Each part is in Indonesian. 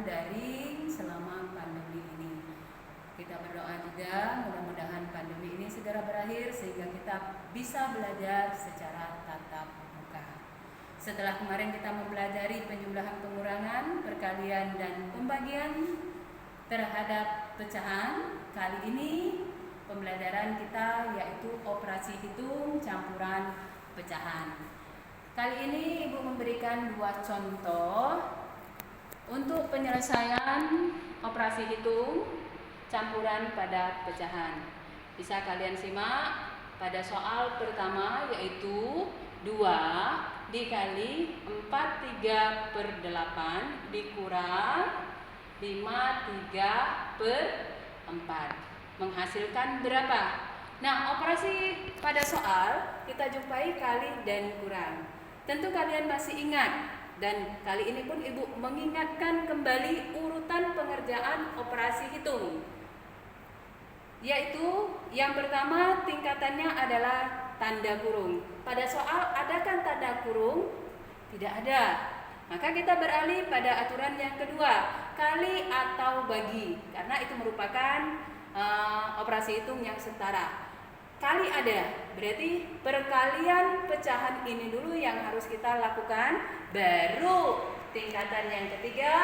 pembelajaran daring selama pandemi ini. Kita berdoa juga mudah-mudahan pandemi ini segera berakhir sehingga kita bisa belajar secara tatap muka. Setelah kemarin kita mempelajari penjumlahan, pengurangan, perkalian, dan pembagian terhadap pecahan, kali ini pembelajaran kita yaitu operasi hitung campuran pecahan. Kali ini Ibu memberikan 2 contoh untuk penyelesaian operasi hitung campuran pada pecahan. Bisa kalian simak pada soal pertama, yaitu 2 dikali 4/3/8 dikurang 5/3/4 menghasilkan berapa? Nah, operasi pada soal kita jumpai kali dan kurang. Tentu kalian masih ingat, dan kali ini pun Ibu mengingatkan kembali urutan pengerjaan operasi hitung. Yaitu yang pertama tingkatannya adalah tanda kurung. Pada soal adakah tanda kurung? Tidak ada. Maka kita beralih pada aturan yang kedua, kali atau bagi, karena itu merupakan operasi hitung yang setara. Kali ada, berarti perkalian pecahan ini dulu yang harus kita lakukan, baru tingkatan yang ketiga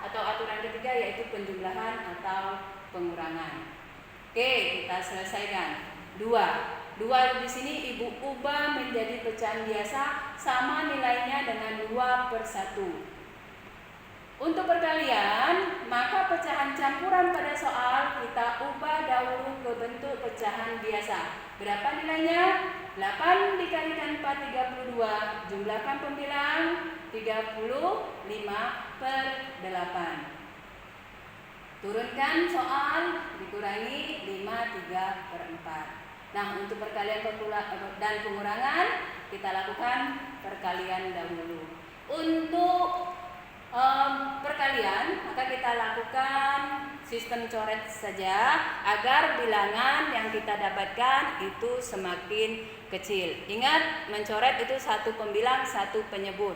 atau aturan ketiga yaitu penjumlahan atau pengurangan. Oke, kita selesaikan. 2 di sini Ibu ubah menjadi pecahan biasa, sama nilainya dengan 2/1. Untuk perkalian, maka pecahan campuran pada soal kita ubah dahulu ke bentuk pecahan biasa. Berapa nilainya? 8 dikalikan 4, 32. Jumlahkan pembilang 35/8. Turunkan soal, dikurangi 5/3/4. Nah, untuk perkalian dan pengurangan kita lakukan perkalian dahulu. Untuk perkalian maka kita lakukan sistem coret saja agar bilangan yang kita dapatkan itu semakin kecil. Ingat, mencoret itu 1 pembilang, 1 penyebut.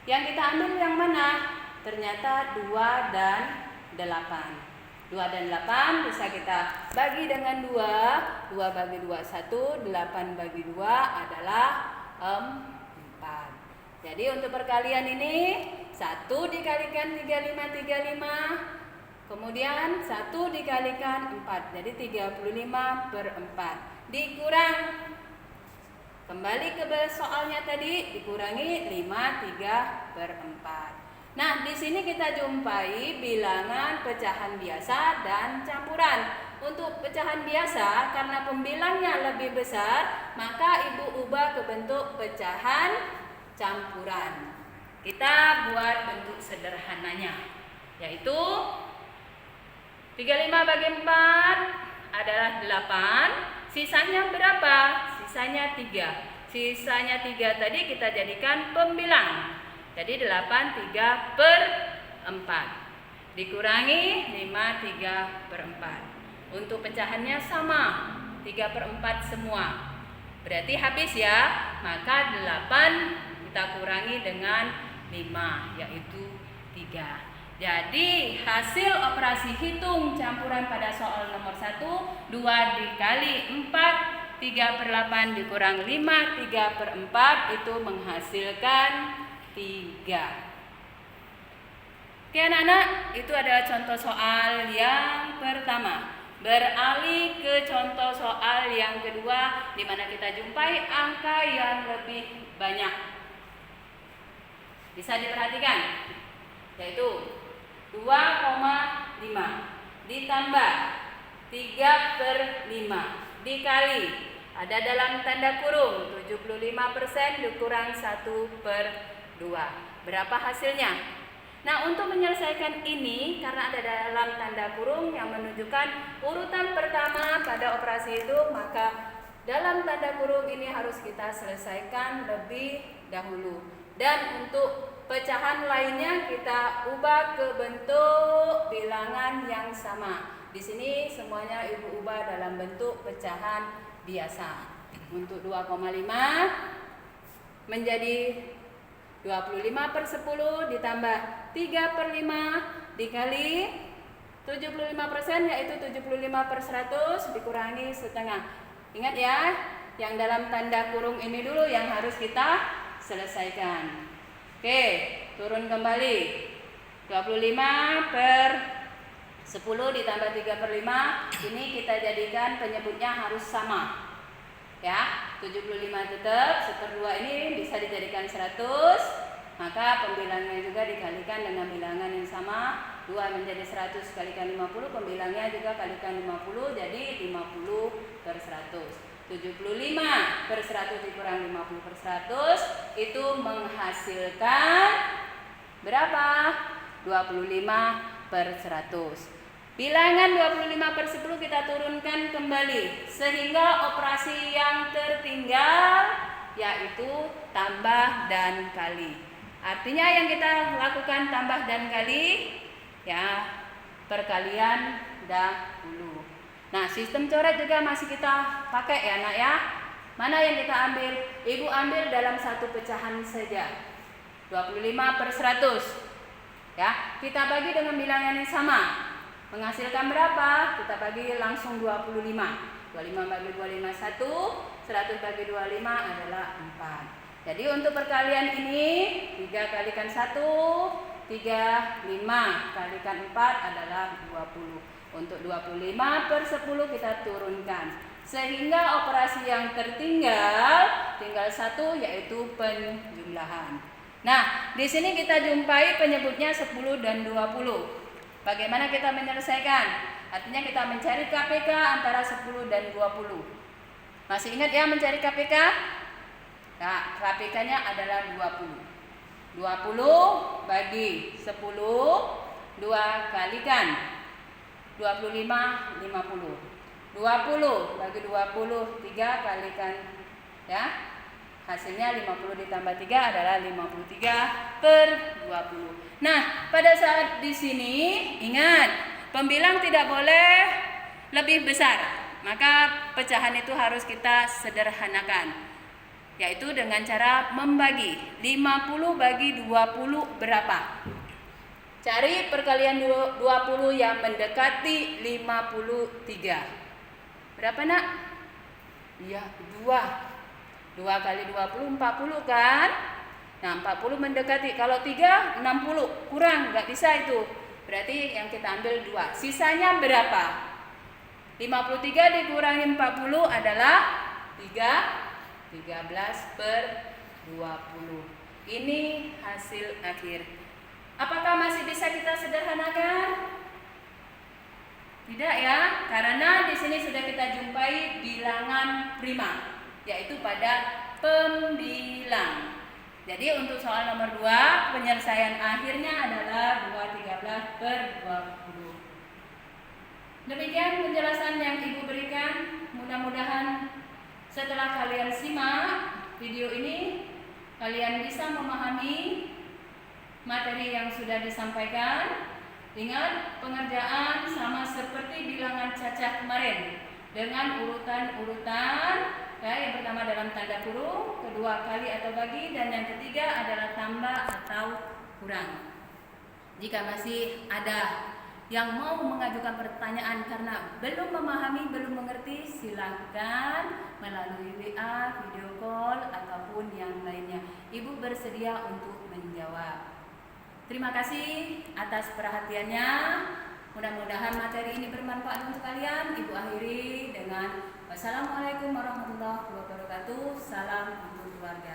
Yang kita ambil yang mana? Ternyata 2 dan 8. 2 dan 8 bisa kita bagi dengan 2. 2 bagi 2 1, 8 bagi 2 adalah 4. Jadi untuk perkalian ini 1 dikalikan 35/35, kemudian 1 dikalikan 4, jadi 35/4. Dikurang, kembali ke soalnya tadi, dikurangi 5/3/4. Nah, di sini kita jumpai bilangan pecahan biasa dan campuran. Untuk pecahan biasa, karena pembilangnya lebih besar, maka Ibu ubah ke bentuk pecahan campuran. Kita buat bentuk sederhananya, yaitu 35 bagi 4 /4 adalah 8. Sisanya berapa? Sisanya 3. Sisanya 3 tadi kita jadikan pembilang. Jadi 8/3/4 dikurangi 5/3/4. Untuk pecahannya sama, 3/4 semua. Berarti habis ya. Maka 8 kita kurangi dengan 5, yaitu 3. Jadi hasil operasi hitung campuran pada soal nomor 1, 2 dikali 4 3/8 dikurang 5/3/4 itu menghasilkan 3. Oke anak-anak, itu adalah contoh soal yang pertama. Beralih ke contoh soal yang kedua, di mana kita jumpai angka yang lebih banyak. Bisa diperhatikan, yaitu 2,5 ditambah 3/5 dikali, ada dalam tanda kurung 75% dikurang 1/2. Berapa hasilnya? Nah, untuk menyelesaikan ini, karena ada dalam tanda kurung yang menunjukkan urutan pertama pada operasi itu, maka dalam tanda kurung ini harus kita selesaikan lebih dahulu. Dan untuk pecahan lainnya kita ubah ke bentuk bilangan yang sama. Di sini semuanya Ibu ubah dalam bentuk pecahan biasa. Untuk 2,5 menjadi 25/10 ditambah 3/5 dikali 75%, yaitu 75/100 dikurangi setengah. Ingat ya, yang dalam tanda kurung ini dulu yang harus kita selesaikan. Oke, turun kembali. 25/10 ditambah 3/5, ini kita jadikan penyebutnya harus sama. Ya, 75 tetap, 1/2 ini bisa dijadikan 100. Maka pembilangnya juga dikalikan dengan bilangan yang sama. 2 menjadi 100 kalikan 50, pembilangnya juga kalikan 50, jadi 50/100. 75/100 dikurang 50/100 itu menghasilkan berapa? 25/100. Bilangan 25/10 kita turunkan kembali sehingga operasi yang tertinggal yaitu tambah dan kali. Artinya yang kita lakukan tambah dan kali ya perkalian dahulu. Nah, sistem coret juga masih kita pakai ya nak ya. Mana yang kita ambil? Ibu ambil dalam satu pecahan saja. 25/100. Ya, kita bagi dengan bilangan yang sama. Menghasilkan berapa? Kita bagi langsung 25. 25 bagi 25 1, 100 bagi 25 adalah 4. Jadi untuk perkalian ini 3 kalikan 1, 3, 5 kalikan 4 adalah 20. Untuk 25/10 kita turunkan. Sehingga operasi yang tertinggal tinggal 1 yaitu penjumlahan. Nah, di sini kita jumpai penyebutnya 10 dan 20. Bagaimana kita menyelesaikan? Artinya kita mencari KPK antara 10 dan 20. Masih ingat ya mencari KPK? Nah, KPK-nya adalah 20. 20 bagi 10, 2 kalikan 25, 50. 20 bagi 20, 3 kalikan ya. Hasilnya 50 ditambah 3 adalah 53/20. Nah, pada saat di sini ingat, pembilang tidak boleh lebih besar. Maka pecahan itu harus kita sederhanakan. Yaitu dengan cara membagi. 50 bagi 20 berapa? Cari perkalian 20 yang mendekati 53. Berapa nak? Iya, 2. 2 kali 20, 40 kan? Nah, 40 mendekati. Kalau 3, 60. Kurang, nggak bisa itu. Berarti yang kita ambil 2. Sisanya berapa? 53 dikurangi 40 adalah 13/20. Ini hasil akhir. Apakah masih bisa kita sederhanakan? Tidak ya, karena di sini sudah kita jumpai bilangan prima, yaitu pada pembilang. Jadi untuk soal nomor 2, penyelesaian akhirnya adalah 2/13/20. Demikian penjelasan yang Ibu berikan. Mudah-mudahan setelah kalian simak video ini, kalian bisa memahami materi yang sudah disampaikan. Ingat, pengerjaan sama seperti bilangan cacah kemarin, dengan urutan-urutan. Ya, yang pertama dalam tanda kurung, kedua kali atau bagi, dan yang ketiga adalah tambah atau kurang. Jika masih ada yang mau mengajukan pertanyaan karena belum memahami, belum mengerti, silakan melalui WA, video call, ataupun yang lainnya. Ibu bersedia untuk menjawab. Terima kasih atas perhatiannya. Mudah-mudahan materi ini bermanfaat untuk kalian. Ibu akhiri dengan wassalamualaikum warahmatullahi wabarakatuh. Salam untuk keluarga.